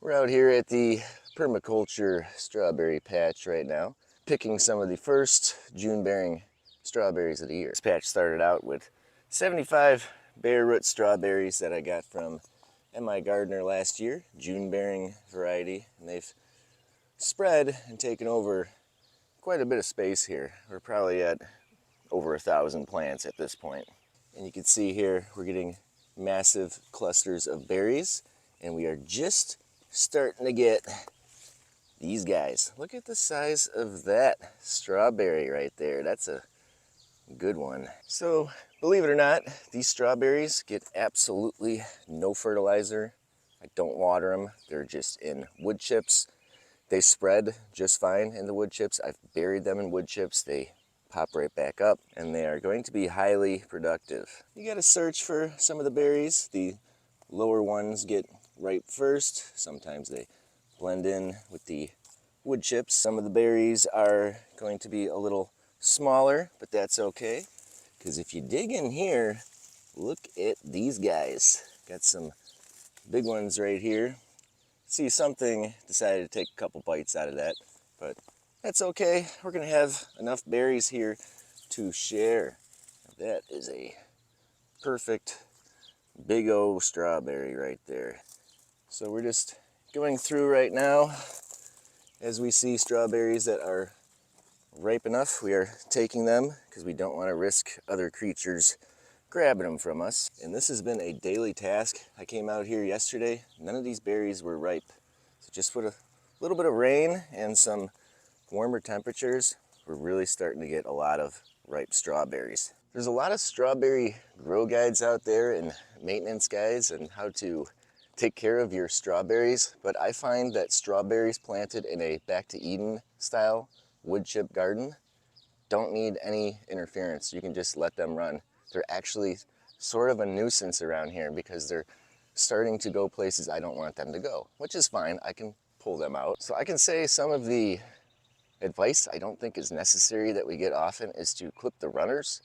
We're out here at the permaculture strawberry patch right now, picking some of the first June-bearing strawberries of the year. This patch started out with 75 bare root strawberries that I got from M.I. Gardner last year, June-bearing variety, and they've spread and taken over quite a bit of space here. We're probably at over 1,000 plants at this point. And you can see here we're getting massive clusters of berries, and we are just starting to get these guys. Look at the size of that strawberry right there. That's a good one. So believe it or not, these strawberries get absolutely no fertilizer. I don't water them. They're just in wood chips. They spread just fine in the wood chips. I've buried them in wood chips. They pop right back up, and they are going to be highly productive. You got to search for some of the berries. The lower ones get ripe first. Sometimes they blend in with the wood chips. Some of the berries are going to be a little smaller, but that's okay, because if you dig in here, look at these guys. Got some big ones right here. See, something decided to take a couple bites out of that, but that's okay. We're gonna have enough berries here to share. That is a perfect big old strawberry right there. So we're just going through right now. As we see strawberries that are ripe enough, we are taking them because we don't want to risk other creatures grabbing them from us. And this has been a daily task. I came out here yesterday, none of these berries were ripe. So just with a little bit of rain and some warmer temperatures, we're really starting to get a lot of ripe strawberries. There's a lot of strawberry grow guides out there and maintenance guides and how to take care of your strawberries, but I find that strawberries planted in a back to Eden style wood chip garden don't need any interference. You can just let them run. They're actually sort of a nuisance around here because they're starting to go places I don't want them to go, which is fine. I can pull them out. So I can say some of the advice I don't think is necessary that we get often is to clip the runners.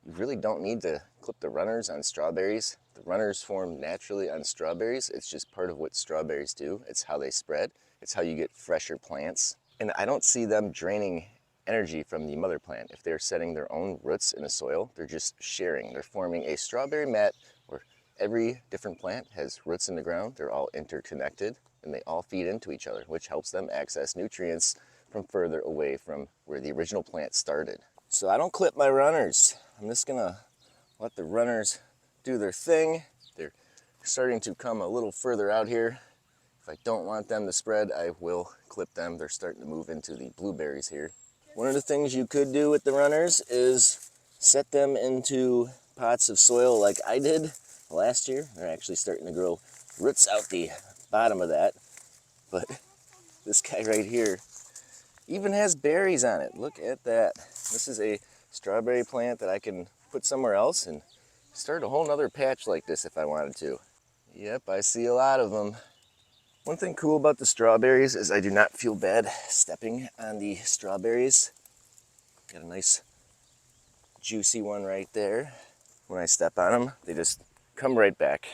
You really don't need to clip the runners on strawberries. The runners form naturally on strawberries. It's just part of what strawberries do. It's how they spread. It's how you get fresher plants. And I don't see them draining energy from the mother plant. If they're setting their own roots in the soil, they're just sharing. They're forming a strawberry mat where every different plant has roots in the ground. They're all interconnected and they all feed into each other, which helps them access nutrients from further away from where the original plant started. So I don't clip my runners. I'm just gonna let the runners do their thing. They're starting to come a little further out here. If I don't want them to spread, I will clip them. They're starting to move into the blueberries here. One of the things you could do with the runners is set them into pots of soil like I did last year. They're actually starting to grow roots out the bottom of that. But this guy right here even has berries on it. Look at that. This is a strawberry plant that I can put somewhere else and start a whole nother patch like this if I wanted to. Yep, I see a lot of them. One thing cool about the strawberries is I do not feel bad stepping on the strawberries. Got a nice juicy one right there. When I step on them, they just come right back.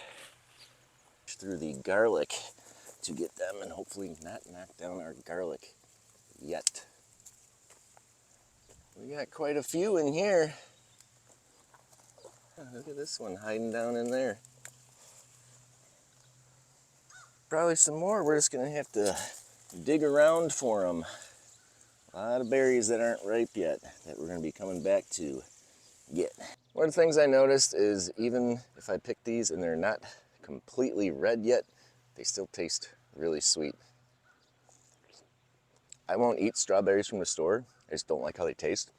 Through the garlic to get them and hopefully not knock down our garlic yet. We got quite a few in here. Oh, look at this one hiding down in there. Probably some more. We're just gonna have to dig around for them. A lot of berries that aren't ripe yet that we're gonna be coming back to get. One of the things I noticed is even if I pick these and they're not completely red yet, they still taste really sweet. I won't eat strawberries from the store. I just don't like how they taste.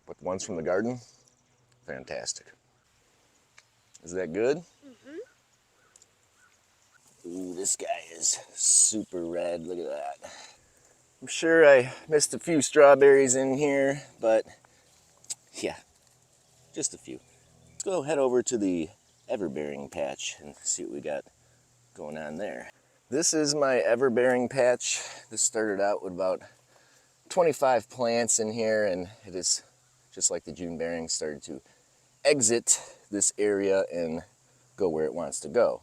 But the ones from the garden, fantastic. Is that good? Mm-hmm. Ooh, this guy is super red. Look at that. I'm sure I missed a few strawberries in here, but yeah, just a few. Let's go head over to the everbearing patch and see what we got going on there. This is my everbearing patch. This started out with about 25 plants in here, and it is just like the June bearing started to exit this area and go where it wants to go.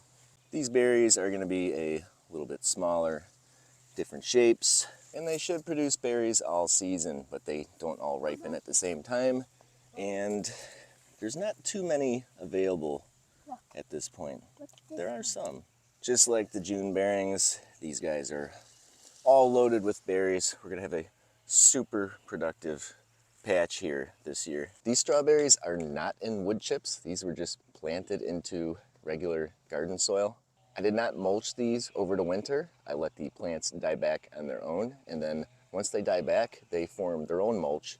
These berries are going to be a little bit smaller, different shapes, and they should produce berries all season, but they don't all ripen at the same time, and there's not too many available at this point. There are some. Just like the June bearings, these guys are all loaded with berries. We're gonna have a super productive patch here this year. These strawberries are not in wood chips. These were just planted into regular garden soil. I did not mulch these over the winter. I let the plants die back on their own, and then once they die back, they form their own mulch.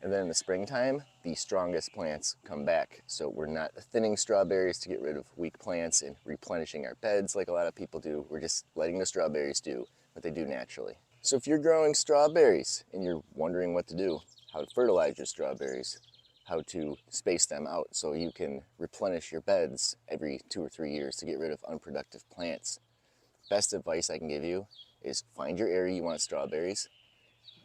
And then in the springtime, the strongest plants come back. So we're not thinning strawberries to get rid of weak plants and replenishing our beds like a lot of people do. We're just letting the strawberries do what they do naturally. So if you're growing strawberries and you're wondering what to do, how to fertilize your strawberries, how to space them out so you can replenish your beds every 2 or 3 years to get rid of unproductive plants, best advice I can give you is find your area you want strawberries,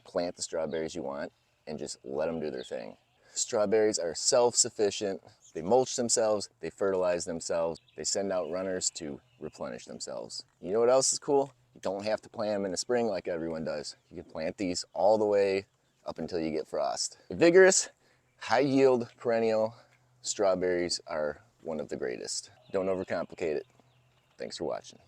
plant the strawberries you want, and just let them do their thing. Strawberries are self-sufficient. They mulch themselves, they fertilize themselves, they send out runners to replenish themselves. You know what else is cool? You don't have to plant them in the spring like everyone does. You can plant these all the way up until you get frost. Vigorous, high-yield perennial strawberries are one of the greatest. Don't overcomplicate it. Thanks for watching.